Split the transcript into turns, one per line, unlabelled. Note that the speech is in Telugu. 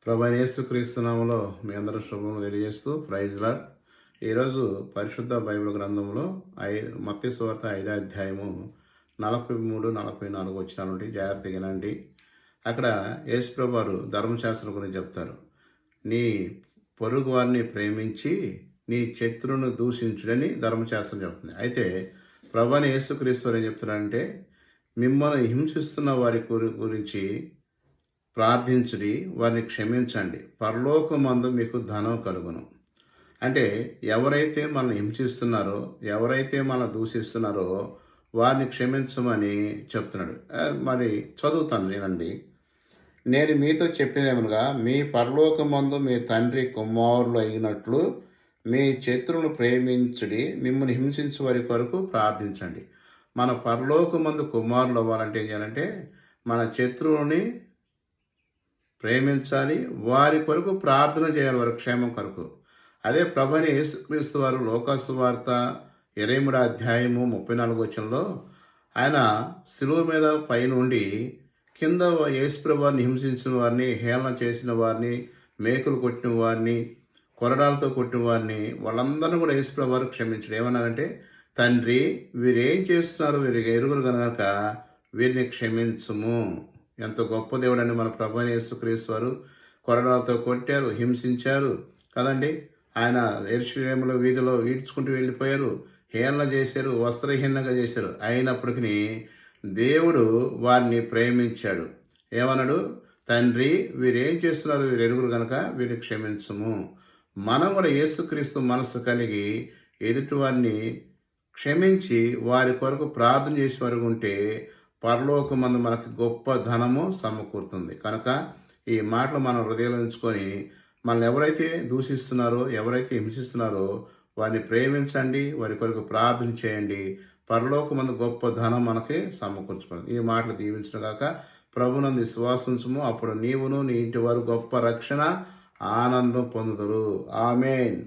ప్రభువైన యేసుక్రీస్తు నామములో మీ అందరూ శుభములు తెలియజేస్తూ ప్రైజ్ లార్డ్. ఈరోజు పరిశుద్ధ బైబిల్ గ్రంథంలో మత్తయి సువార్త 5వ అధ్యాయము 43, 44 వచనాలు నుండి జాగ్రత్తగా వినండి. అక్కడ యేసుప్రభు వారు ధర్మశాస్త్రం గురించి చెప్తారు. నీ పొరుగు వారిని ప్రేమించి నీ శత్రువును దూషించుడని ధర్మశాస్త్రం చెప్తుంది. అయితే ప్రభువైన యేసుక్రీస్తు వారు ఏం చెప్తున్నారంటే, మిమ్మల్ని హింసిస్తున్న వారి గురించి ప్రార్థించుడి, వారిని క్షమించండి, పరలోకమందు మీకు ధనం కలుగును. అంటే ఎవరైతే మనల్ని హింసిస్తున్నారో, ఎవరైతే మనల్ని దూషిస్తున్నారో వారిని క్షమించమని చెప్తున్నాడు. మరి చదువుతాను నేనండి. నేను మీతో చెప్పినదేమనగా, మీ పరలోకమందు మీ తండ్రి కుమారులు అయినట్లు మీ శత్రువును ప్రేమించుడి, మిమ్మల్ని హింసించే వారి కొరకు ప్రార్థించండి. మన పరలోకమందు కుమారులు అవ్వాలంటే ఏం చేయాలంటే, మన శత్రువుని ప్రేమించాలి, వారి కొరకు ప్రార్థన చేయాలి, వారి క్షేమం కొరకు. అదే ప్రభువైన యేసుక్రీస్తు వారు లోకాసు వార్త 23వ అధ్యాయము 34 వచనంలో ఆయన శిలువ మీద పైనుండి కింద యేసుప్రభు వారిని హింసించిన వారిని, హేళన చేసిన వారిని, మేకులు కొట్టిన వారిని, కొరడాలతో కొట్టిన వారిని, వాళ్ళందరినీ కూడా యేసుప్రభు వారు క్షమించడు. ఏమన్నారంటే, తండ్రి వీరేం చేస్తున్నారు, వీరికి ఎరుగురు కనుక వీరిని క్షమించుము. ఎంత గొప్ప దేవుడండి మన ప్రభువైన యేసుక్రీస్తు వారు. కొరడాలతో కొట్టారు, హింసించారు కదండి. ఆయన యెరూషలేములో వీధిలో ఈడ్చుకుంటూ వెళ్ళిపోయారు, హేళన చేశారు, వస్త్రహీనంగా చేశారు. అయినప్పటికీ దేవుడు వారిని ప్రేమించాడు. ఏమన్నాడు, తండ్రి వీరేం చేస్తున్నారు, వీరు ఎరుగురు కనుక వీరిని క్షమించము. మనం కూడా యేసుక్రీస్తు మనసు కలిగి ఎదుటి వారిని క్షమించి వారి కొరకు ప్రార్థన చేసే వరకు ఉంటే పరలోకమందు మనకు గొప్ప ధనము సమకూరుతుంది. కనుక ఈ మాటలు మనం హృదయంలో ఉంచుకొని, మనల్ని ఎవరైతే దూషిస్తున్నారో, ఎవరైతే హింసిస్తున్నారో వారిని ప్రేమించండి, వారి కొరకు ప్రార్థన చేయండి. పరలోకమందు గొప్ప ధనం మనకి సమకూర్చుకుంది. ఈ మాటలు దీవించిన గాక. ప్రభునందు విశ్వాసించుము, అప్పుడు నీవును నీ ఇంటి వారు గొప్ప రక్షణ ఆనందం పొందుదురు. ఆమేన్.